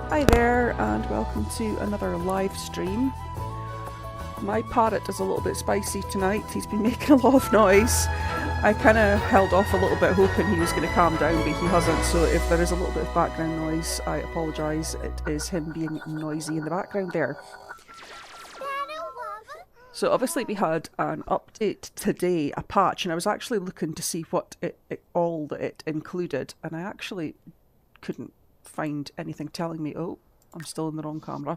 Hi there, and welcome to another live stream. My parrot is a little bit spicy tonight. He's been making a lot of noise. I kind of held off a little bit hoping he was going to calm down, but he hasn't, so if there is a little bit of background noise, I apologise. It is him being noisy in the background there. So obviously we had an update today, a patch, and I was actually looking to see what all that it included, and I actually couldn't find anything telling me, oh, I'm still in the wrong camera.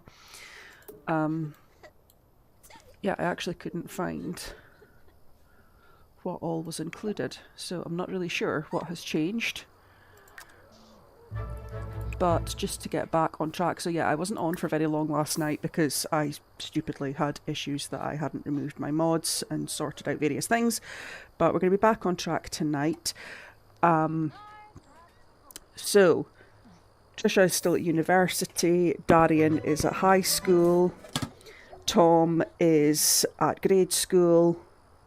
Yeah, I actually couldn't find what all was included, so I'm not really sure what has changed. But just to get back on track, so yeah, I wasn't on for very long last night because I stupidly had issues that I hadn't removed my mods and sorted out various things, but we're going to be back on track tonight. So Tricia is still at university, Darian is at high school, Tom is at grade school,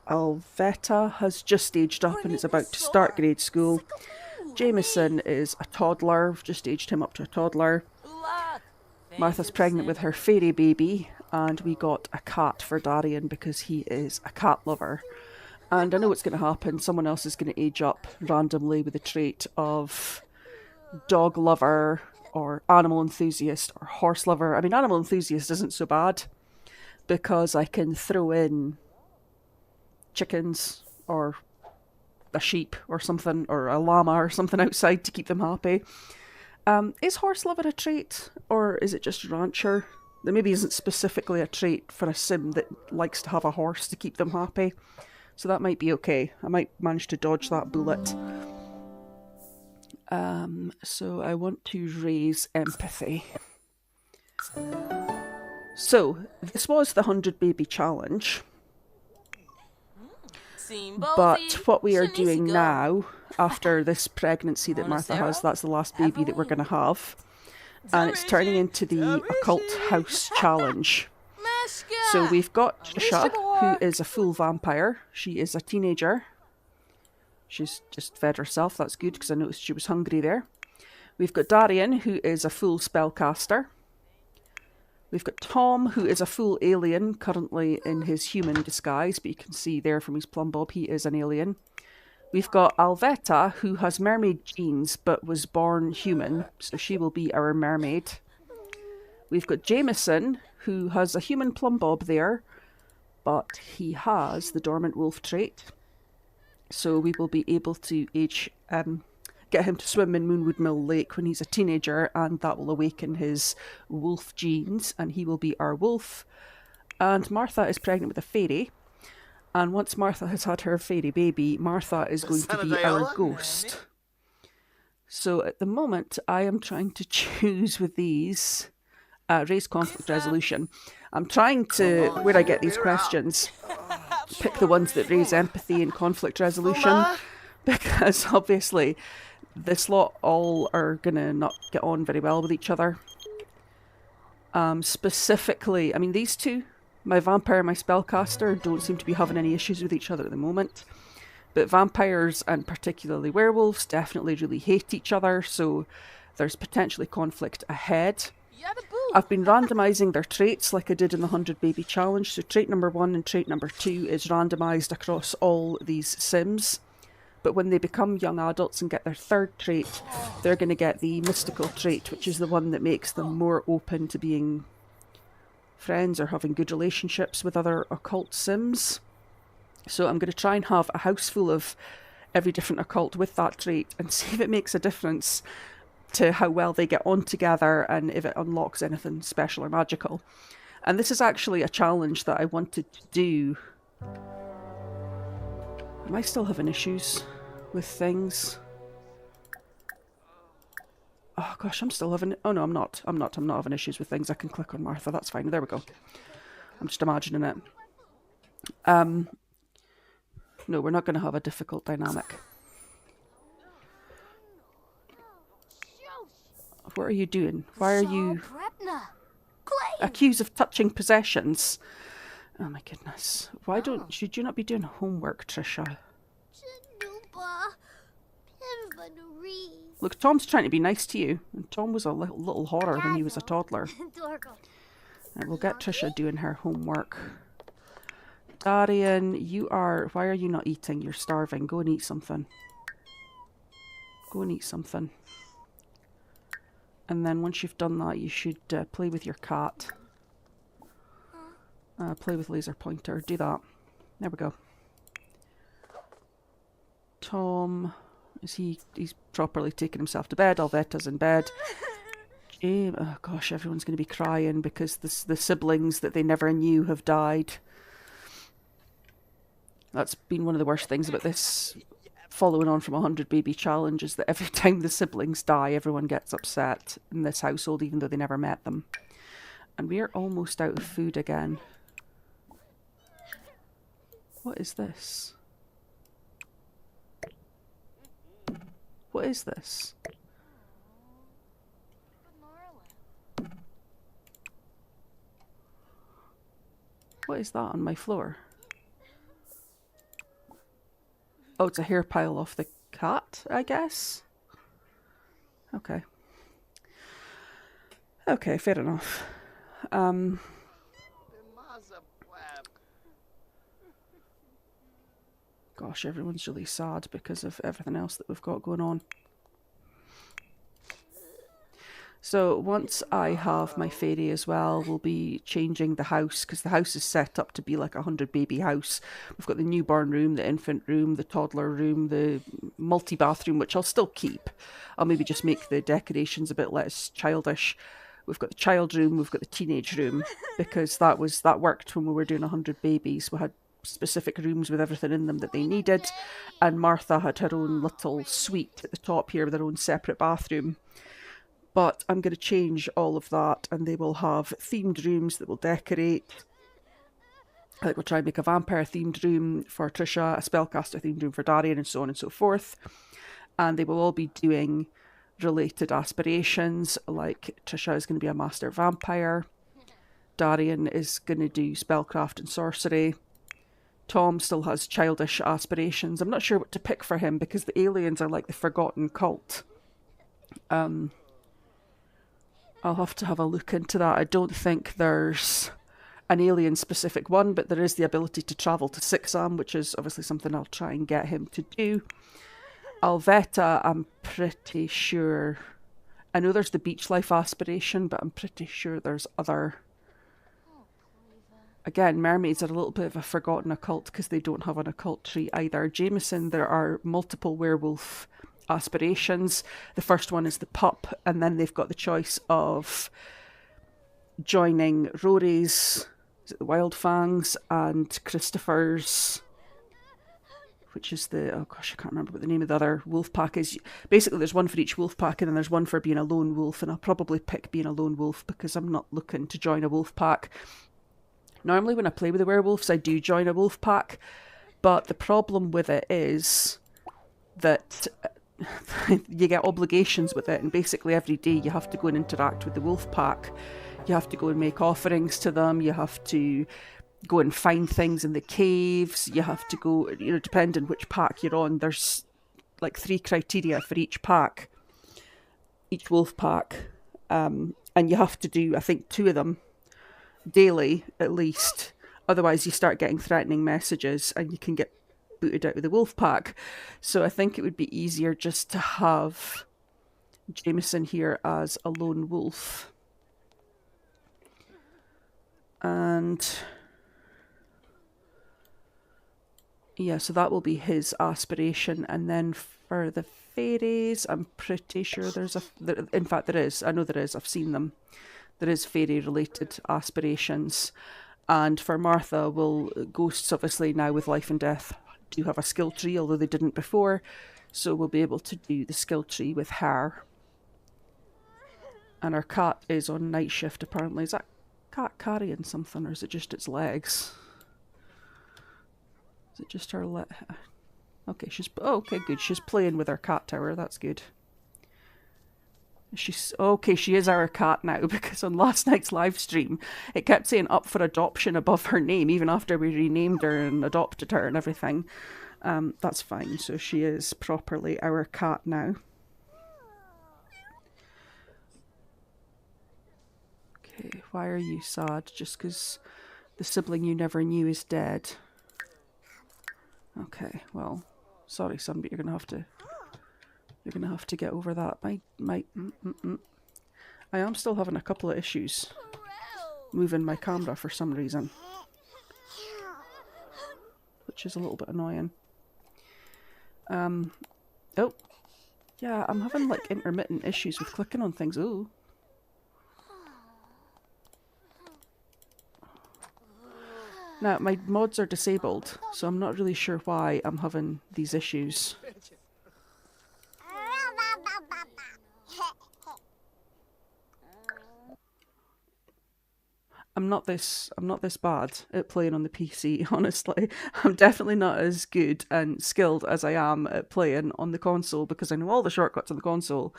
Alvetta has just aged up and is about to start grade school, Jamison is a toddler, just aged him up to a toddler, Martha's pregnant with her fairy baby, and we got a cat for Darian because he is a cat lover. And I know what's going to happen, someone else is going to age up randomly with the trait of dog lover or animal enthusiast or horse lover. I mean, animal enthusiast isn't so bad because I can throw in chickens or a sheep or something, or a llama or something outside to keep them happy. Is horse lover a trait, or is it just rancher? There maybe isn't specifically a trait for a sim that likes to have a horse to keep them happy. So that might be okay. I might manage to dodge that bullet. So I want to raise empathy. So this was the 100 baby challenge. But what we are doing now, after this pregnancy that Martha has, that's the last baby that we're going to have. And it's turning into the Occult House Challenge. So we've got Tricia, who is a full vampire. She is a teenager. She's just fed herself, that's good, because I noticed she was hungry there. We've got Darian, who is a full spellcaster. We've got Tom, who is a full alien, currently in his human disguise, but you can see there from his plumb bob, he is an alien. We've got Alvetta, who has mermaid genes, but was born human, so she will be our mermaid. We've got Jamison, who has a human plumb bob there, but he has the dormant wolf trait. So we will be able to get him to swim in Moonwood Mill Lake when he's a teenager, and that will awaken his wolf genes, and he will be our wolf. And Martha is pregnant with a fairy, and once Martha has had her fairy baby, Martha is going to be our ghost. So at the moment, I am trying to choose with these, raise conflict resolution. I'm trying to, where I get these questions, pick the ones that raise empathy and conflict resolution, because obviously this lot all are gonna not get on very well with each other. Specifically, I mean, these two, my vampire and my spellcaster, don't seem to be having any issues with each other at the moment, but vampires and particularly werewolves definitely really hate each other, so there's potentially conflict ahead. I've been randomising their traits like I did in the 100 baby challenge, so trait number 1 and trait number 2 is randomised across all these sims, but when they become young adults and get their third trait, they're going to get the mystical trait, which is the one that makes them more open to being friends or having good relationships with other occult sims. So I'm going to try and have a house full of every different occult with that trait and see if it makes a difference to how well they get on together and if it unlocks anything special or magical. And this is actually a challenge that I wanted to do. Am I still having issues with things? Oh gosh, I'm still having... Oh no, I'm not having issues with things. I can click on Martha, that's fine. There we go. I'm just imagining it. No, we're not going to have a difficult dynamic. What are you doing? Why are you accused of touching possessions? Oh my goodness. Should you not be doing homework, Tricia? Look, Tom's trying to be nice to you. And Tom was a little horror when he was a toddler. And we'll get Tricia doing her homework. Darian, why are you not eating? You're starving. Go and eat something. Go and eat something. And then once you've done that, you should play with your cat. Play with laser pointer. Do that. There we go. Tom, he's properly taken himself to bed. Alvetta's in bed. Oh gosh, everyone's going to be crying because the siblings that they never knew have died. That's been one of the worst things about this, following on from 100 baby challenge, is that every time the siblings die, everyone gets upset in this household, even though they never met them. And we are almost out of food again. What is this? What is this? What is that on my floor? Oh, it's a hair pile off the cat, I guess? Okay. Okay, fair enough. Gosh, everyone's really sad because of everything else that we've got going on. So once I have my fairy as well, we'll be changing the house, because the house is set up to be like 100 baby house. We've got the newborn room, the infant room, the toddler room, the multi-bathroom, which I'll still keep. I'll maybe just make the decorations a bit less childish. We've got the child room, we've got the teenage room, because that worked when we were doing 100 babies. We had specific rooms with everything in them that they needed, and Martha had her own little suite at the top here with her own separate bathroom. But I'm going to change all of that, and they will have themed rooms that will decorate. I think we'll try and make a vampire themed room for Tricia, a spellcaster themed room for Darian, and so on and so forth. And they will all be doing related aspirations, like Tricia is going to be a master vampire. Darian is going to do spellcraft and sorcery. Tom still has childish aspirations. I'm not sure what to pick for him because the aliens are like the forgotten cult. I'll have to have a look into that. I don't think there's an alien-specific one, but there is the ability to travel to Sixam, which is obviously something I'll try and get him to do. Alvetta, I'm pretty sure... I know there's the beach life aspiration, but I'm pretty sure there's other... Again, mermaids are a little bit of a forgotten occult because they don't have an occult tree either. Jamison, there are multiple werewolf aspirations. The first one is the pup, and then they've got the choice of joining Rory's, is it the Wild Fangs, and Christopher's, which is the, oh gosh, I can't remember what the name of the other wolf pack is. Basically, there's one for each wolf pack, and then there's one for being a lone wolf, and I'll probably pick being a lone wolf because I'm not looking to join a wolf pack. Normally when I play with the werewolves, I do join a wolf pack, but the problem with it is that you get obligations with it, and basically every day you have to go and interact with the wolf pack. You have to go and make offerings to them, you have to go and find things in the caves, you have to go, you know, depending which pack you're on, there's like 3 criteria for each pack, each wolf pack, and you have to do, I think, 2 of them daily at least, otherwise you start getting threatening messages and you can get booted out of the wolf pack. So I think it would be easier just to have Jamison here as a lone wolf. And yeah, so that will be his aspiration. And then for the fairies, I'm pretty sure there's in fact there is, I know there is, I've seen them. There is fairy related aspirations. And for Martha, ghosts obviously now with life and death do have a skill tree, although they didn't before, so we'll be able to do the skill tree with her. And our cat is on night shift apparently. Is that cat carrying something, or is it just its legs? Is it just her okay, okay, good. She's playing with her cat tower, that's good. She is our cat now, because on last night's live stream it kept saying up for adoption above her name, even after we renamed her and adopted her and everything. That's fine, so she is properly our cat now. Why are you sad? Just because the sibling you never knew is dead. Okay, well, sorry, son, but you're gonna have to get over that. I am still having a couple of issues moving my camera for some reason, which is a little bit annoying. Oh, yeah, I'm having like intermittent issues with clicking on things. Ooh. Now, my mods are disabled, so I'm not really sure why I'm having these issues. I'm not this bad at playing on the PC, honestly. I'm definitely not as good and skilled as I am at playing on the console, because I know all the shortcuts on the console,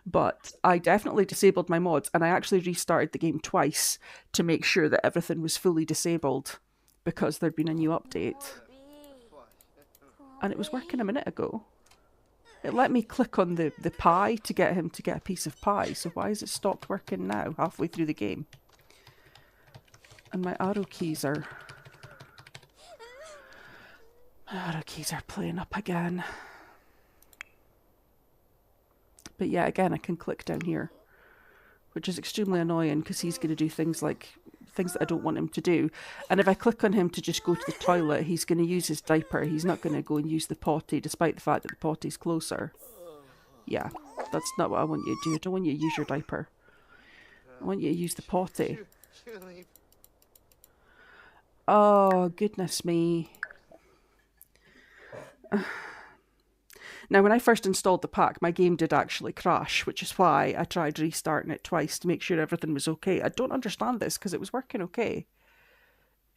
but I definitely disabled my mods, and I actually restarted the game twice to make sure that everything was fully disabled, because there'd been a new update. And it was working a minute ago. It let me click on the pie to get him to get a piece of pie, so why has it stopped working now, halfway through the game? And my arrow keys are playing up again. But yeah, again, I can click down here, which is extremely annoying because he's going to do things that I don't want him to do. And if I click on him to just go to the toilet, he's going to use his diaper. He's not going to go and use the potty, despite the fact that the potty's closer. Yeah, that's not what I want you to do. I don't want you to use your diaper. I want you to use the potty. Oh, goodness me. Now, when I first installed the pack, my game did actually crash, which is why I tried restarting it twice to make sure everything was okay. I don't understand this, because it was working okay.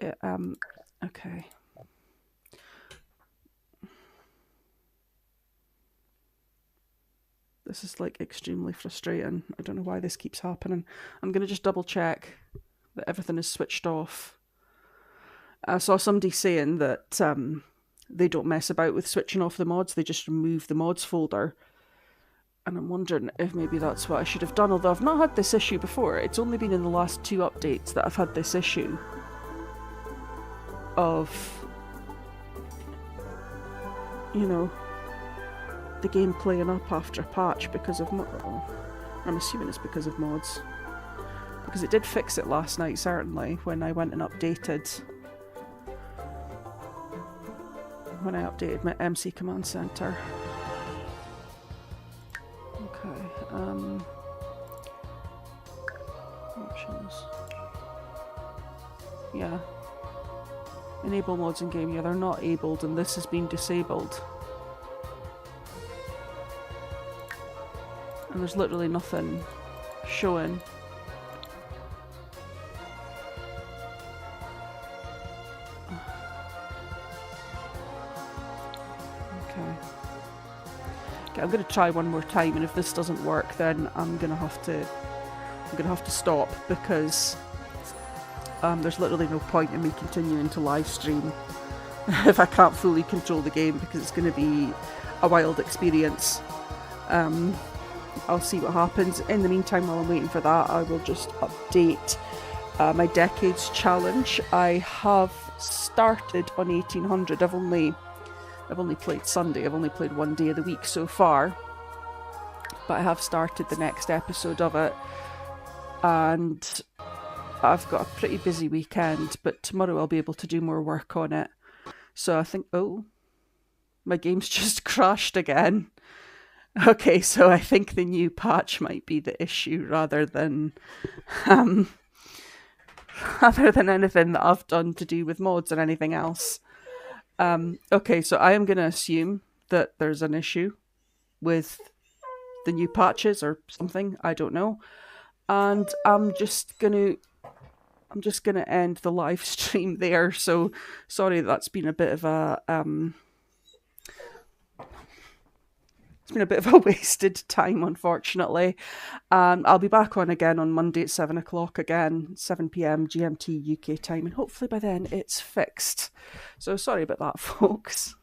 Okay. This is, like, extremely frustrating. I don't know why this keeps happening. I'm going to just double check that everything is switched off. I saw somebody saying that they don't mess about with switching off the mods, they just remove the mods folder. And I'm wondering if maybe that's what I should have done, although I've not had this issue before. It's only been in the last 2 updates that I've had this issue of, you know, the game playing up after a patch because of I'm assuming it's because of mods. Because it did fix it last night, certainly, when I went and updated my MC Command Center. Okay, options. Yeah. Enable mods in game. Yeah, they're not abled, and this has been disabled. And there's literally nothing showing. Okay, I'm going to try one more time, and if this doesn't work, then I'm going to have to stop, because there's literally no point in me continuing to live stream if I can't fully control the game, because it's going to be a wild experience. I'll see what happens. In the meantime, while I'm waiting for that, I will just update my Decades Challenge. I have started on 1800. I've only played Sunday. I've only played one day of the week so far, but I have started the next episode of it, and I've got a pretty busy weekend, but tomorrow I'll be able to do more work on it. So I think, oh, my game's just crashed again. Okay, so I think the new patch might be the issue rather than anything that I've done to do with mods or anything else. Okay, so I am going to assume that there's an issue with the new patches or something, I don't know. And I'm just going to end the live stream there. So sorry, that's been a bit of a it's been a bit of a wasted time, unfortunately. I'll be back on again on Monday at 7 o'clock again, 7 PM GMT UK time, and hopefully by then it's fixed. So sorry about that, folks.